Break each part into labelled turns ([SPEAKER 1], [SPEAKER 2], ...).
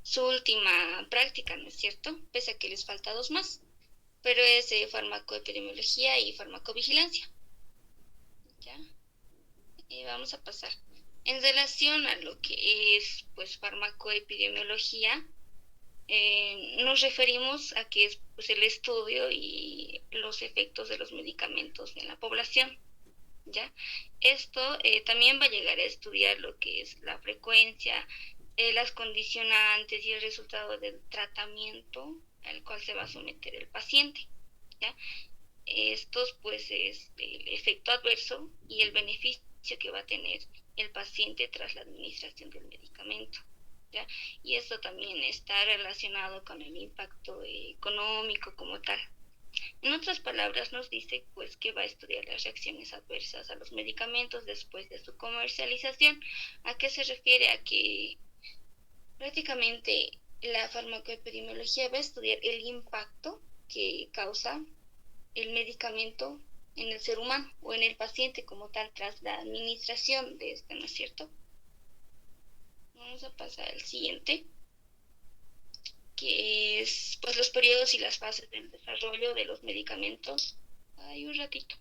[SPEAKER 1] su última práctica, ¿no es cierto? Pese a que les falta 2 más, pero es farmacoepidemiología y farmacovigilancia. ¿Ya? Vamos a pasar. En relación a lo que es pues farmacoepidemiología, nos referimos a que es pues, el estudio y los efectos de los medicamentos en la población. ¿Ya? Esto también va a llegar a estudiar lo que es la frecuencia, las condicionantes y el resultado del tratamiento al cual se va a someter el paciente. ¿Ya? Estos pues es el efecto adverso y el beneficio que va a tener el paciente tras la administración del medicamento. ¿Ya? Y esto también está relacionado con el impacto económico como tal. En otras palabras, nos dice pues que va a estudiar las reacciones adversas a los medicamentos después de su comercialización. ¿A qué se refiere? A que prácticamente la farmacoepidemiología va a estudiar el impacto que causa el medicamento en el ser humano o en el paciente como tal tras la administración de este, ¿no es cierto? Vamos a pasar al siguiente, que es pues los periodos y las fases del desarrollo de los medicamentos. Hay un ratito.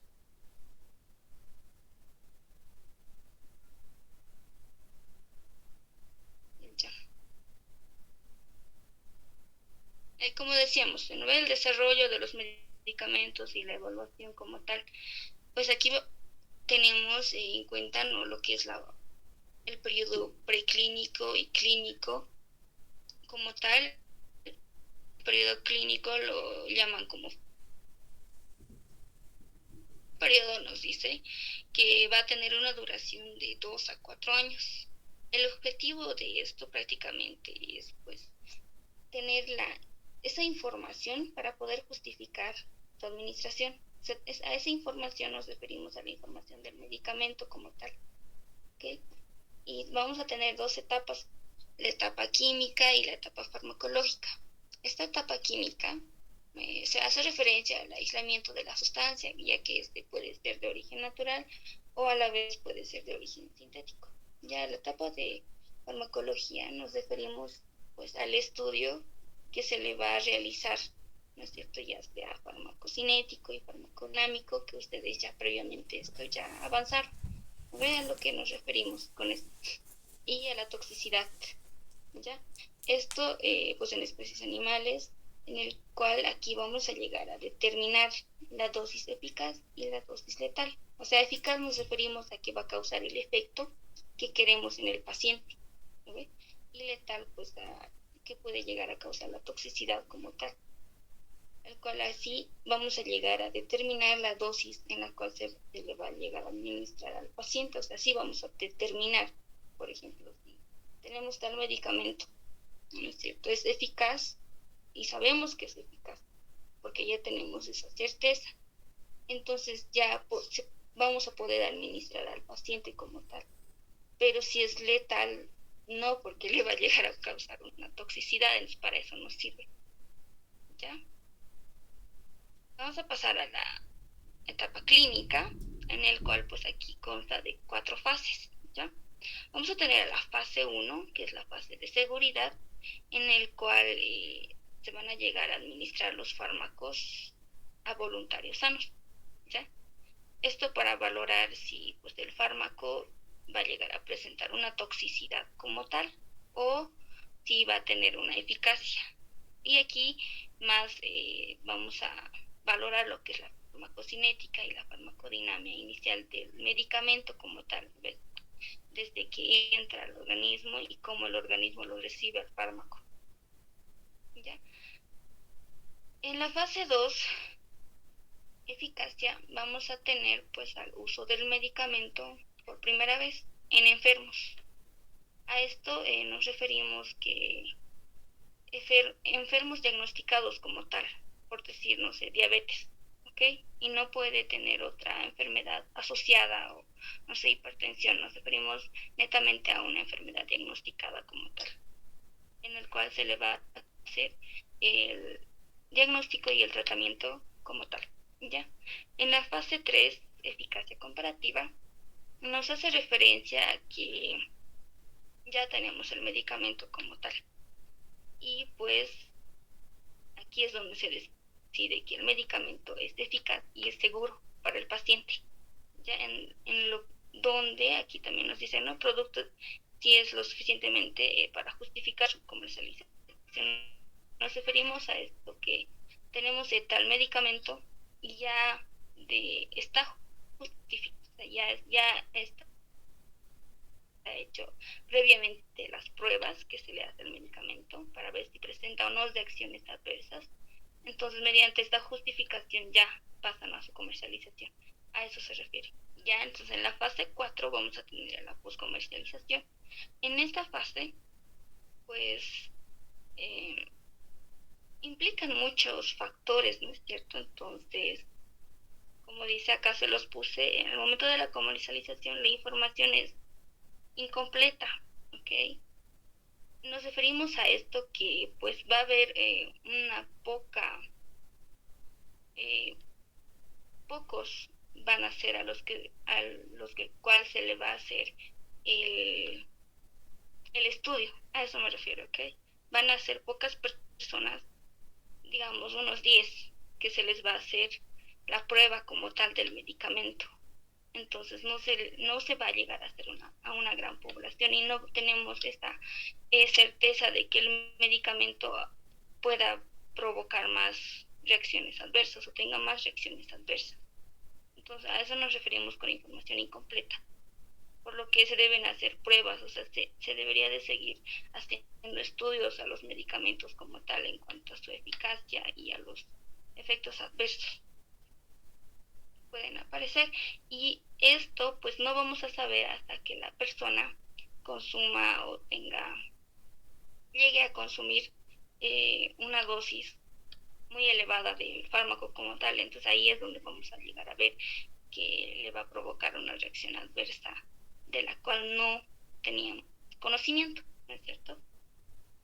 [SPEAKER 1] Ya. Como decíamos, en el desarrollo de los medicamentos y la evaluación como tal, pues aquí tenemos en cuenta, ¿no?, lo que es el periodo preclínico y clínico como tal. El periodo clínico lo llaman como periodo, nos dice que va a tener una duración de 2 a 4 años. El objetivo de esto prácticamente es pues tener esa información para poder justificar su administración. A esa información nos referimos a la información del medicamento como tal. ¿Okay? Y vamos a tener 2 etapas, la etapa química y la etapa farmacológica. Esta etapa química se hace referencia al aislamiento de la sustancia, ya que este puede ser de origen natural o a la vez puede ser de origen sintético. Ya en la etapa de farmacología nos referimos pues al estudio que se le va a realizar, ¿no es cierto?, ya sea farmacocinético y farmacodinámico, que ustedes ya previamente esto ya avanzaron. Vean lo que nos referimos con esto. Y a la toxicidad, ¿ya? Esto, pues en especies animales, en el cual aquí vamos a llegar a determinar la dosis eficaz y la dosis letal. O sea, eficaz nos referimos a que va a causar el efecto que queremos en el paciente, ¿ve? Y letal, pues a que puede llegar a causar la toxicidad como tal, el cual así vamos a llegar a determinar la dosis en la cual se le va a llegar a administrar al paciente. O sea, así vamos a determinar, por ejemplo, si tenemos tal medicamento, ¿no es cierto?, es eficaz y sabemos que es eficaz, porque ya tenemos esa certeza. Entonces ya vamos a poder administrar al paciente como tal. Pero si es letal, no, porque le va a llegar a causar una toxicidad, entonces para eso nos sirve. ¿Ya? Vamos a pasar a la etapa clínica, en el cual pues aquí consta de 4 fases. ¿Ya? Vamos a tener la fase 1, que es la fase de seguridad, en el cual se van a llegar a administrar los fármacos a voluntarios sanos. ¿Ya? Esto para valorar si pues, el fármaco va a llegar a presentar una toxicidad como tal o si va a tener una eficacia. Y aquí más vamos a valorar lo que es la farmacocinética y la farmacodinámica inicial del medicamento como tal, ¿ves?, desde que entra al organismo y cómo el organismo lo recibe al fármaco. ¿Ya? En la fase 2, eficacia, vamos a tener pues al uso del medicamento por primera vez en enfermos. A esto nos referimos que enfermos diagnosticados como tal, por decir, no sé, diabetes, ¿ok? Y no puede tener otra enfermedad asociada o, no sé, hipertensión. Nos referimos netamente a una enfermedad diagnosticada como tal, en el cual se le va a hacer el diagnóstico y el tratamiento como tal, ¿ya? En la fase 3, eficacia comparativa, nos hace referencia a que ya tenemos el medicamento como tal, y pues aquí es donde se decide que el medicamento es eficaz y es seguro para el paciente. Ya en lo donde aquí también nos dicen, ¿no? Producto si es lo suficientemente para justificar su comercialización. Nos referimos a esto que tenemos de tal medicamento y ya está justificado, ya está hecho previamente las pruebas que se le hace al medicamento para ver si presenta o no reacciones adversas. Entonces, mediante esta justificación ya pasan a su comercialización. A eso se refiere. Ya, entonces en la fase 4 vamos a tener la postcomercialización. En esta fase, pues, implican muchos factores, ¿no es cierto? Entonces, como dice acá, se los puse, en el momento de la comercialización la información es incompleta, ¿ok? Nos referimos a esto que pues va a haber una pocos van a ser a los que cual se le va a hacer el, el estudio, a eso me refiero, ¿ok? Van a ser pocas personas, digamos unos 10, que se les va a hacer la prueba como tal del medicamento. Entonces no se va a llegar a hacer a una gran población y no tenemos esta certeza de que el medicamento pueda provocar más reacciones adversas o tenga más reacciones adversas. Entonces a eso nos referimos con información incompleta, por lo que se deben hacer pruebas, o sea, se debería de seguir haciendo estudios a los medicamentos como tal en cuanto a su eficacia y a los efectos adversos pueden aparecer, y esto pues no vamos a saber hasta que la persona consuma o llegue a consumir una dosis muy elevada del fármaco como tal. Entonces ahí es donde vamos a llegar a ver que le va a provocar una reacción adversa de la cual no teníamos conocimiento, ¿no es cierto?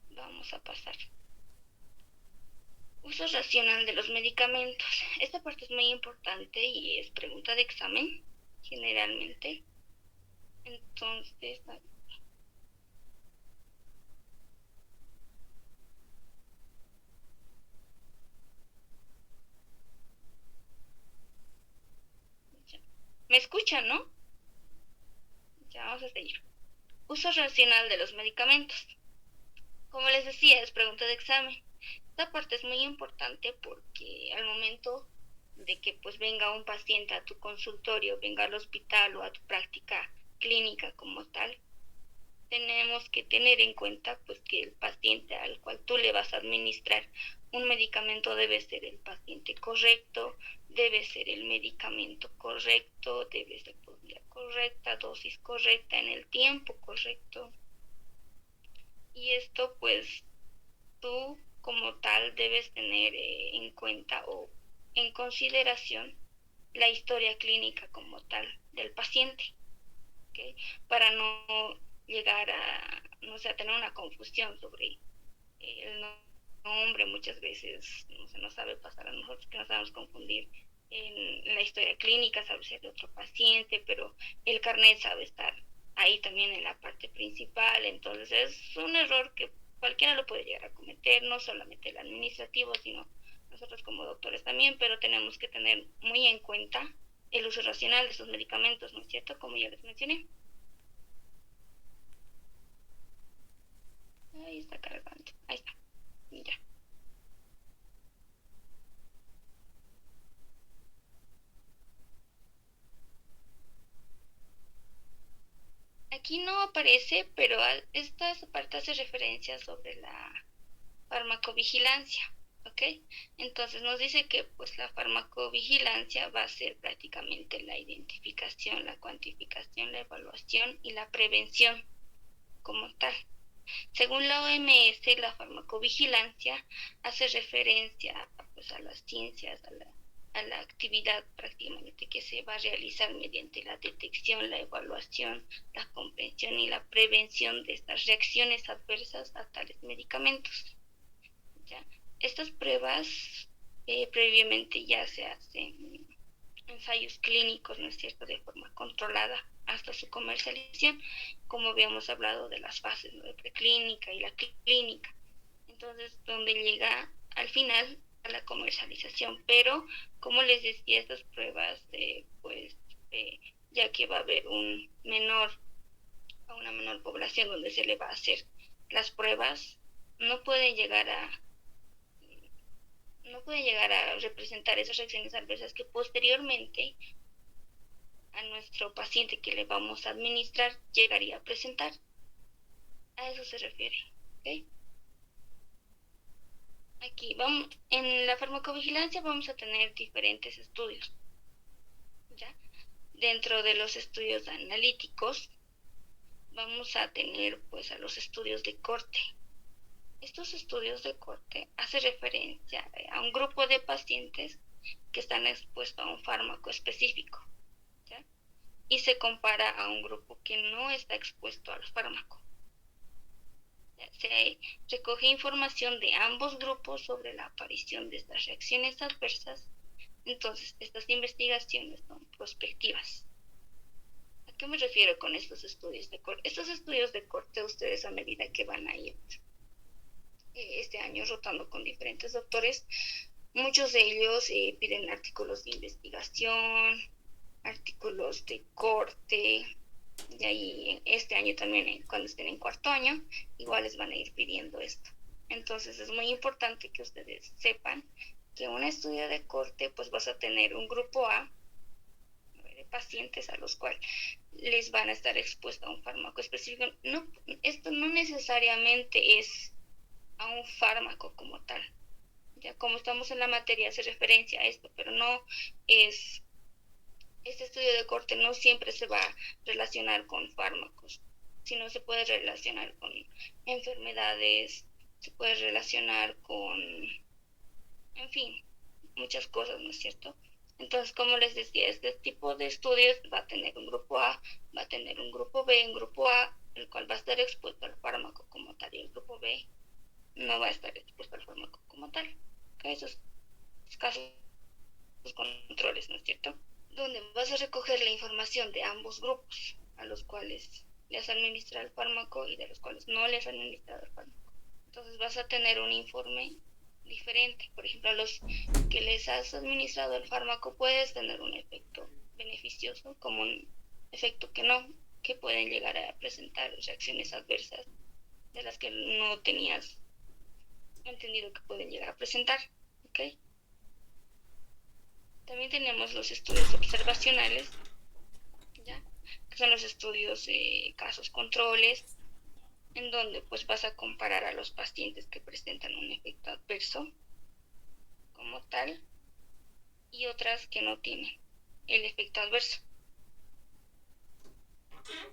[SPEAKER 1] Vamos a pasar. Uso racional de los medicamentos. Esta parte es muy importante y es pregunta de examen, generalmente. Entonces, ¿me escuchan, no? Ya vamos a seguir. Uso racional de los medicamentos. Como les decía, es pregunta de examen. Esta parte es muy importante porque al momento de que pues venga un paciente a tu consultorio, venga al hospital o a tu práctica clínica como tal, tenemos que tener en cuenta pues que el paciente al cual tú le vas a administrar un medicamento debe ser el paciente correcto, debe ser el medicamento correcto, debe ser por vía correcta, dosis correcta, en el tiempo correcto. Y esto pues tú como tal debes tener en cuenta o en consideración la historia clínica como tal del paciente, ¿okay? Para no llegar a, no sé, a tener una confusión sobre el nombre. Muchas veces no se nos sabe pasar a nosotros que nos sabemos confundir en la historia clínica, sabe ser de otro paciente, pero el carnet sabe estar ahí también en la parte principal. Entonces es un error que cualquiera lo puede llegar a cometer, no solamente el administrativo, sino nosotros como doctores también, pero tenemos que tener muy en cuenta el uso racional de estos medicamentos, ¿no es cierto? Como ya les mencioné. Ahí está cargando, ahí está, ya. Aquí no aparece, pero esta parte hace referencia sobre la farmacovigilancia, ¿ok? Entonces nos dice que pues la farmacovigilancia va a ser prácticamente la identificación, la cuantificación, la evaluación y la prevención como tal. Según la OMS, la farmacovigilancia hace referencia pues, a las ciencias, a la actividad prácticamente que se va a realizar mediante la detección, la evaluación, la comprensión y la prevención de estas reacciones adversas a tales medicamentos. ¿Ya? Estas pruebas previamente ya se hacen ensayos clínicos, ¿no es cierto?, de forma controlada hasta su comercialización, como habíamos hablado de las fases, ¿no?, de preclínica y la clínica. entonces donde llega al final a la comercialización. Pero como les decía, estas pruebas ya que va a haber una menor población donde se le va a hacer las pruebas, no pueden llegar a representar esas reacciones adversas que posteriormente a nuestro paciente que le vamos a administrar llegaría a presentar. A eso se refiere. ¿Okay? Aquí vamos, en la farmacovigilancia vamos a tener diferentes estudios. ¿Ya? Dentro de los estudios analíticos vamos a tener pues a los estudios de corte. Estos estudios de corte hacen referencia a un grupo de pacientes que están expuestos a un fármaco específico, ¿ya? Y se compara a un grupo que no está expuesto al fármaco. Se recoge información de ambos grupos sobre la aparición de estas reacciones adversas. Entonces, estas investigaciones son prospectivas. ¿A qué me refiero con estos estudios de corte? Estos estudios de corte, ustedes a medida que van a ir este año rotando con diferentes doctores, muchos de ellos piden artículos de investigación, artículos de corte, y ahí este año también, cuando estén en cuarto año, igual les van a ir pidiendo esto. Entonces es muy importante que ustedes sepan que un estudio de corte, pues vas a tener un grupo A de pacientes a los cuales les van a estar expuestos a un fármaco específico. No, esto no necesariamente es a un fármaco como tal. Ya como estamos en la materia hace referencia a esto, pero no es, este estudio de corte no siempre se va a relacionar con fármacos, sino se puede relacionar con enfermedades, se puede relacionar con, en fin, muchas cosas, ¿no es cierto? Entonces, como les decía, este tipo de estudios va a tener un grupo A, va a tener un grupo B, un grupo A, el cual va a estar expuesto al fármaco como tal, y el grupo B no va a estar expuesto al fármaco como tal. Esos casos controles, ¿no es cierto? Donde vas a recoger la información de ambos grupos, a los cuales le has administrado el fármaco y de los cuales no les has administrado el fármaco. Entonces vas a tener un informe diferente. Por ejemplo, a los que les has administrado el fármaco puedes tener un efecto beneficioso, como un efecto que no, que pueden llegar a presentar reacciones adversas de las que no tenías entendido que pueden llegar a presentar. ¿Okay? También tenemos los estudios observacionales, ¿ya? Que son los estudios de casos controles, en donde pues vas a comparar a los pacientes que presentan un efecto adverso como tal y otras que no tienen el efecto adverso.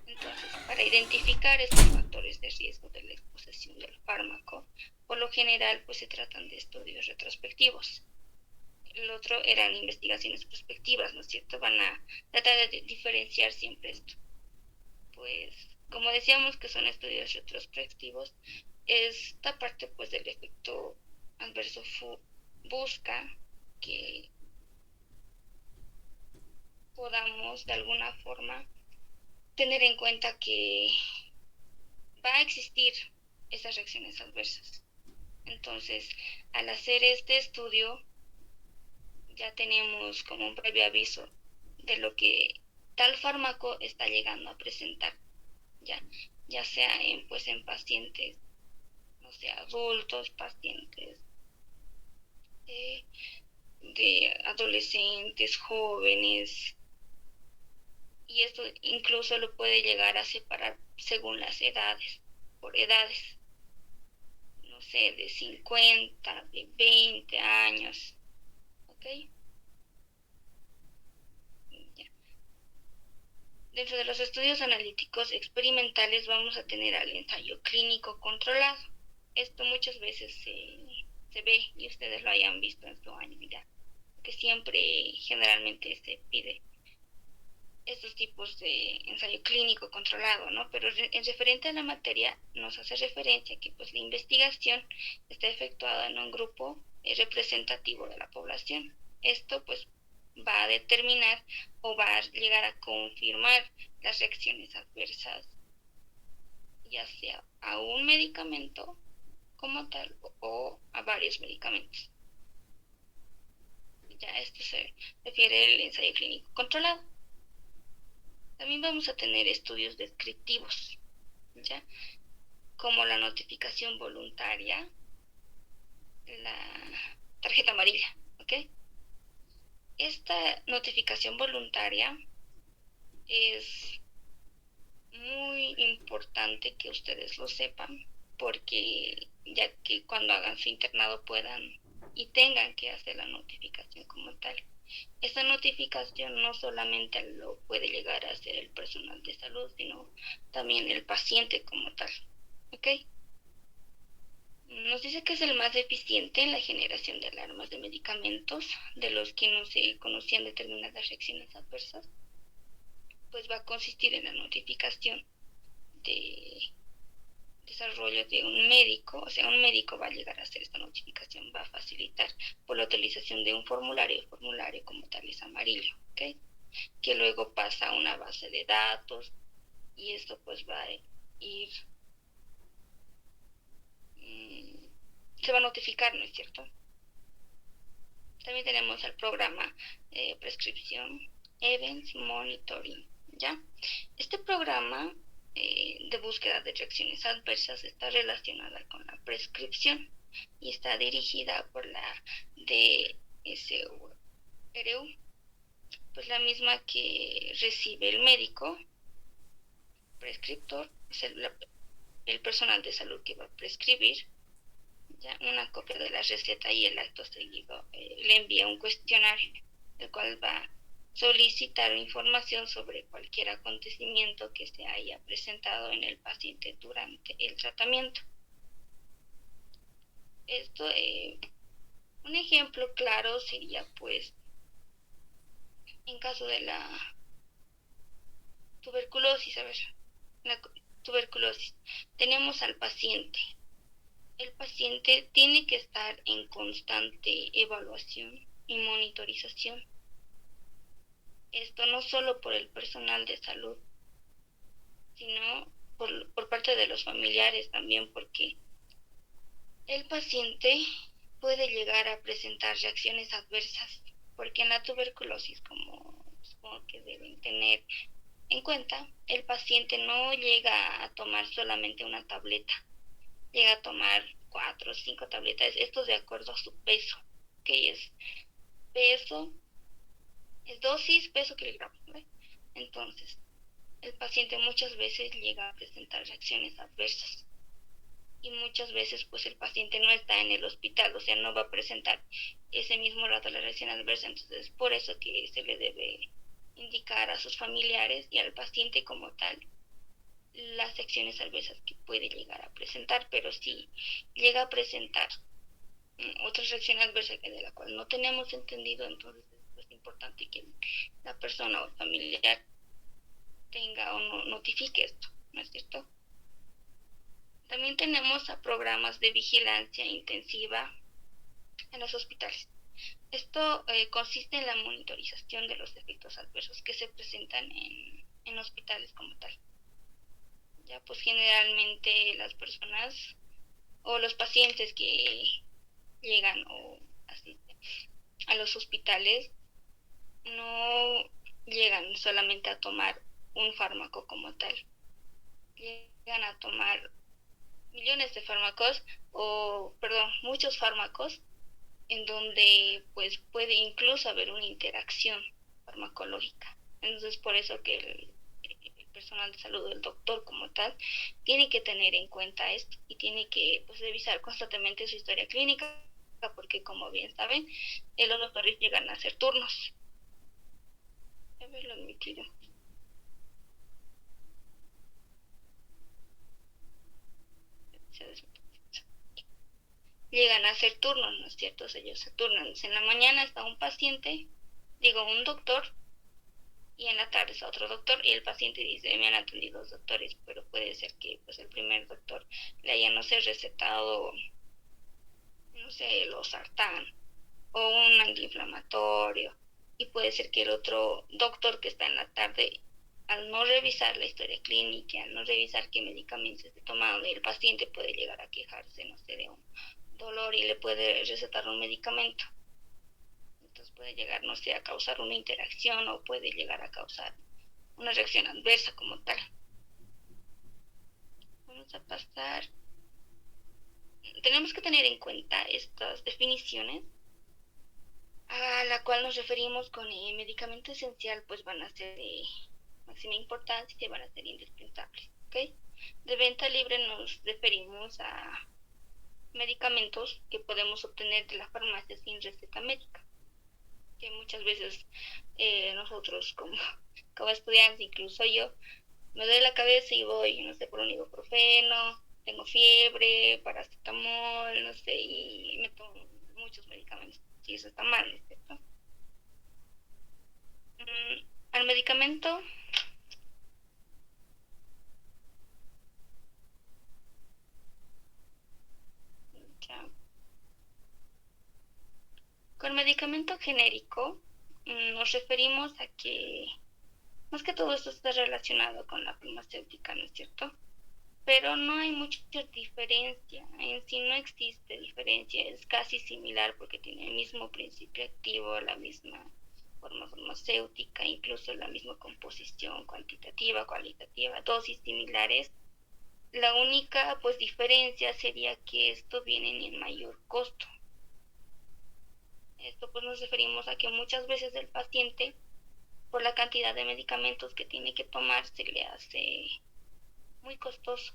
[SPEAKER 1] Entonces, para identificar estos factores de riesgo de la exposición del fármaco, por lo general pues se tratan de estudios retrospectivos. El otro eran investigaciones prospectivas, ¿no es cierto? Van a tratar de diferenciar siempre esto. Pues, como decíamos que son estudios retrospectivos, esta parte pues del efecto adverso busca que podamos de alguna forma tener en cuenta que va a existir esas reacciones adversas. Entonces, al hacer este estudio, ya tenemos como un previo aviso de lo que tal fármaco está llegando a presentar, ya sea en pacientes, no sé, adultos, pacientes de adolescentes, jóvenes, y esto incluso lo puede llegar a separar según las edades, por edades, no sé, de 50, de 20 años, ¿ok? Ya. Dentro de los estudios analíticos experimentales vamos a tener al ensayo clínico controlado. Esto muchas veces se ve y ustedes lo hayan visto en su año ya, que siempre generalmente se pide estos tipos de ensayo clínico controlado, ¿no? Pero en referente a la materia nos hace referencia que pues la investigación está efectuada en un grupo representativo de la población. Esto pues va a determinar o va a llegar a confirmar las reacciones adversas, ya sea a un medicamento como tal o a varios medicamentos. Ya esto se refiere al ensayo clínico controlado. También vamos a tener estudios descriptivos, ¿ya? Como la notificación voluntaria, la tarjeta amarilla, ¿ok? Esta notificación voluntaria es muy importante que ustedes lo sepan, porque ya que cuando hagan su internado puedan y tengan que hacer la notificación como tal. Esta notificación no solamente lo puede llegar a hacer el personal de salud, sino también el paciente como tal, ¿ok? Nos dice que es el más eficiente en la generación de alarmas de medicamentos, de los que no se conocían determinadas reacciones adversas, pues va a consistir en la notificación de desarrollo de un médico, o sea, un médico va a llegar a hacer esta notificación, va a facilitar por la utilización de un formulario, el formulario como tal es amarillo, ¿ok? Que luego pasa a una base de datos y esto pues va a ir, se va a notificar, ¿no es cierto? También tenemos el programa prescripción Events Monitoring, ¿ya? Este programa de búsqueda de reacciones adversas está relacionada con la prescripción y está dirigida por la DSRU, pues la misma que recibe el médico prescriptor, es el personal de salud que va a prescribir, ya una copia de la receta y el acto seguido le envía un cuestionario, el cual va a solicitar información sobre cualquier acontecimiento que se haya presentado en el paciente durante el tratamiento. Esto, un ejemplo claro sería pues en caso de la tuberculosis, a ver, la tuberculosis, tenemos al paciente. El paciente tiene que estar en constante evaluación y monitorización. Esto no solo por el personal de salud, sino por parte de los familiares también, porque el paciente puede llegar a presentar reacciones adversas, porque en la tuberculosis, como supongo que deben tener en cuenta, el paciente no llega a tomar solamente una tableta, llega a tomar 4 o 5 tabletas, esto de acuerdo a su peso, que es peso, es dosis, peso, kilogramos, ¿vale? Entonces, el paciente muchas veces llega a presentar reacciones adversas y muchas veces pues el paciente no está en el hospital, o sea, no va a presentar ese mismo rato la reacción adversa, entonces por eso que se le debe indicar a sus familiares y al paciente como tal las reacciones adversas que puede llegar a presentar, pero si llega a presentar otra reacción adversa de la cual no tenemos entendido, entonces es importante que la persona o familiar tenga o no, notifique esto, ¿no es cierto? También tenemos a programas de vigilancia intensiva en los hospitales. Esto consiste en la monitorización de los efectos adversos que se presentan en hospitales como tal. Ya pues generalmente las personas o los pacientes que llegan o asisten a los hospitales no llegan solamente a tomar un fármaco como tal, llegan a tomar millones de fármacos o, perdón, muchos fármacos en donde pues puede incluso haber una interacción farmacológica. Entonces por eso que el personal de salud, el doctor como tal, tiene que tener en cuenta esto y tiene que pues revisar constantemente su historia clínica, porque como bien saben, los doctores llegan a hacer turnos. A ver, lo admitido. Llegan a hacer turnos, ¿no es cierto? O sea, ellos se turnan. En la mañana está un paciente, digo, un doctor, y en la tarde está otro doctor, y el paciente dice, me han atendido dos doctores, pero puede ser que pues el primer doctor le haya, no sé, recetado, no sé, losartán o un antiinflamatorio, y puede ser que el otro doctor que está en la tarde al no revisar la historia clínica, al no revisar qué medicamentos esté tomando, el paciente puede llegar a quejarse, no sé, de un dolor y le puede recetar un medicamento. Entonces puede llegar, no sé, a causar una interacción o puede llegar a causar una reacción adversa como tal. Vamos a pasar. Tenemos que tener en cuenta estas definiciones a la cual nos referimos con medicamento esencial, pues van a ser de máxima importancia y van a ser indispensables. ¿Okay? De venta libre nos referimos a medicamentos que podemos obtener de la farmacia sin receta médica, que muchas veces nosotros como estudiantes, incluso yo, me duele la cabeza y voy, no sé, por un ibuprofeno, tengo fiebre, paracetamol, no sé, y me tomo muchos medicamentos. Y eso está mal, ¿no es cierto? Al medicamento, ya. Con medicamento genérico nos referimos a que más que todo esto está relacionado con la farmacéutica, ¿no es cierto? Pero no hay mucha diferencia, en sí no existe diferencia, es casi similar porque tiene el mismo principio activo, la misma forma farmacéutica, incluso la misma composición cuantitativa, cualitativa, dosis similares. La única pues diferencia sería que esto viene en mayor costo. Esto pues nos referimos a que muchas veces el paciente, por la cantidad de medicamentos que tiene que tomar, se le hace muy costoso.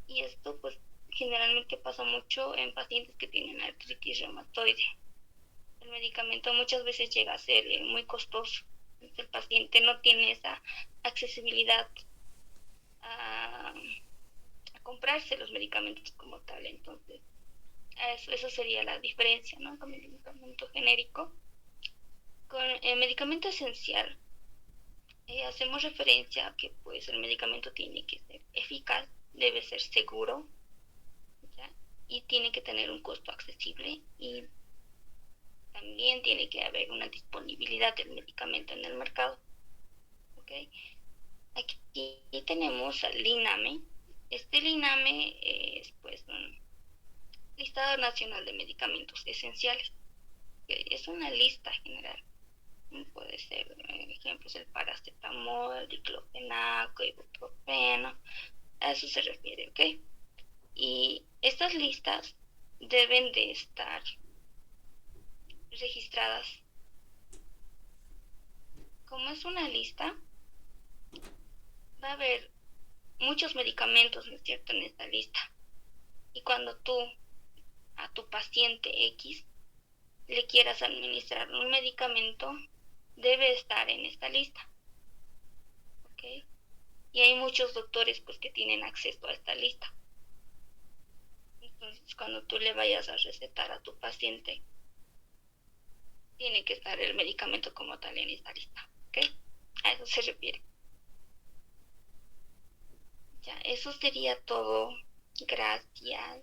[SPEAKER 1] Y esto pues generalmente pasa mucho en pacientes que tienen artritis reumatoide. El medicamento muchas veces llega a ser muy costoso. El paciente no tiene esa accesibilidad a, a comprarse los medicamentos como tal. Entonces, eso sería la diferencia, ¿no? Con el medicamento genérico. Con el medicamento esencial, hacemos referencia a que pues el medicamento tiene que ser eficaz, debe ser seguro, ¿ya? Y tiene que tener un costo accesible y también tiene que haber una disponibilidad del medicamento en el mercado. ¿Okay? Aquí tenemos al LINAME. Este LINAME es pues un listado nacional de medicamentos esenciales. Es una lista general. Puede ser, ejemplos, el paracetamol, diclofenaco, ibuprofeno, a eso se refiere, ¿ok? Y estas listas deben de estar registradas. Como es una lista, va a haber muchos medicamentos, ¿no es cierto?, en esta lista. Y cuando tú a tu paciente X le quieras administrar un medicamento, debe estar en esta lista, ¿ok? Y hay muchos doctores pues que tienen acceso a esta lista. Entonces, cuando tú le vayas a recetar a tu paciente, tiene que estar el medicamento como tal en esta lista, ¿ok? A eso se refiere. Ya, eso sería todo. Gracias.